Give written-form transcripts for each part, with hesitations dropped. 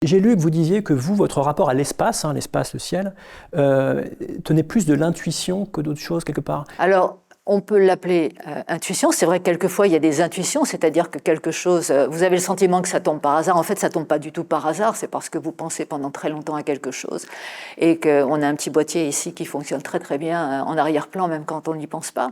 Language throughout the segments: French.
J'ai lu que vous disiez que vous, votre rapport à l'espace, l'espace, le ciel, tenait plus de l'intuition que d'autres choses quelque part. Alors, on peut l'appeler intuition. C'est vrai que quelquefois, il y a des intuitions, c'est-à-dire que quelque chose, vous avez le sentiment que ça tombe par hasard. En fait, ça ne tombe pas du tout par hasard, c'est parce que vous pensez pendant très longtemps à quelque chose et qu'on a un petit boîtier ici qui fonctionne très très bien en arrière-plan, même quand on n'y pense pas.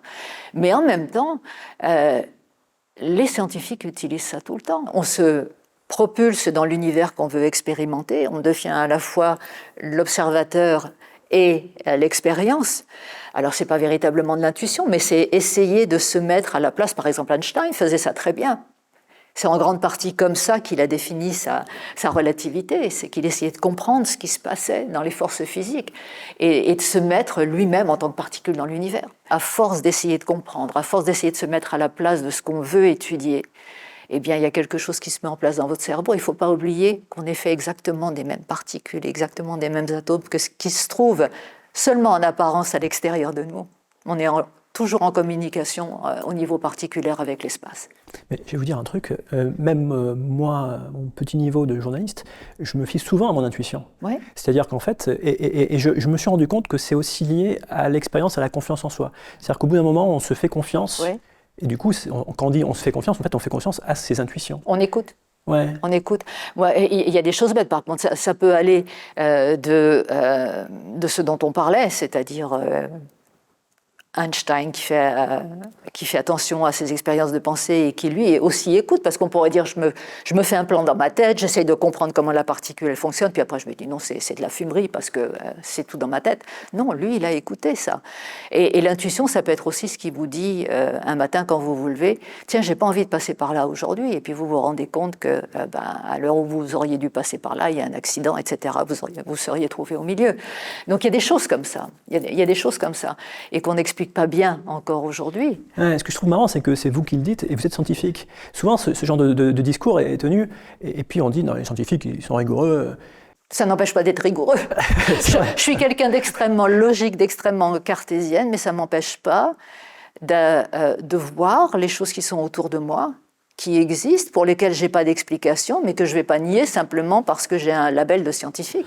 Mais en même temps, les scientifiques utilisent ça tout le temps. On se propulse dans l'univers qu'on veut expérimenter, on devient à la fois l'observateur et l'expérience. Alors, ce n'est pas véritablement de l'intuition, mais c'est essayer de se mettre à la place. Par exemple, Einstein faisait ça très bien. C'est en grande partie comme ça qu'il a défini sa relativité, c'est qu'il essayait de comprendre ce qui se passait dans les forces physiques et de se mettre lui-même en tant que particule dans l'univers. À force d'essayer de comprendre, à force d'essayer de se mettre à la place de ce qu'on veut étudier, eh bien, il y a quelque chose qui se met en place dans votre cerveau. Il ne faut pas oublier qu'on est fait exactement des mêmes particules, exactement des mêmes atomes que ce qui se trouve seulement en apparence à l'extérieur de nous. On est toujours en communication au niveau particulaire avec l'espace. Mais je vais vous dire un truc, même moi, mon petit niveau de journaliste, je me fie souvent à mon intuition. Ouais. C'est-à-dire qu'en fait, je me suis rendu compte que c'est aussi lié à l'expérience, à la confiance en soi. C'est-à-dire qu'au bout d'un moment, on se fait confiance. Ouais. Et du coup, quand on dit on se fait confiance, en fait, on fait confiance à ses intuitions. On écoute. Ouais. On écoute. Ouais, il y a des choses bêtes, par contre. Ça peut aller de ce dont on parlait, c'est-à-dire Einstein qui fait attention à ses expériences de pensée et qui, lui, aussi écoute, parce qu'on pourrait dire je me fais un plan dans ma tête, j'essaye de comprendre comment la particule elle fonctionne, puis après je me dis non, c'est de la fumerie parce que c'est tout dans ma tête. Non, lui, il a écouté ça. Et l'intuition, ça peut être aussi ce qui vous dit un matin quand vous vous levez, tiens, j'ai pas envie de passer par là aujourd'hui, et puis vous vous rendez compte que à l'heure où vous auriez dû passer par là, il y a un accident, etc. Vous seriez trouvé au milieu. Donc il y a des choses comme ça. Il y a des choses comme ça. Et qu'on n'explique pas bien encore aujourd'hui. Ouais, ce que je trouve marrant, c'est que c'est vous qui le dites et vous êtes scientifique. Souvent, ce genre de discours est tenu, et puis on dit, non, les scientifiques, ils sont rigoureux. Ça n'empêche pas d'être rigoureux. Je suis quelqu'un d'extrêmement logique, d'extrêmement cartésienne, mais ça ne m'empêche pas de voir les choses qui sont autour de moi, qui existent, pour lesquelles je n'ai pas d'explication, mais que je ne vais pas nier simplement parce que j'ai un label de scientifique.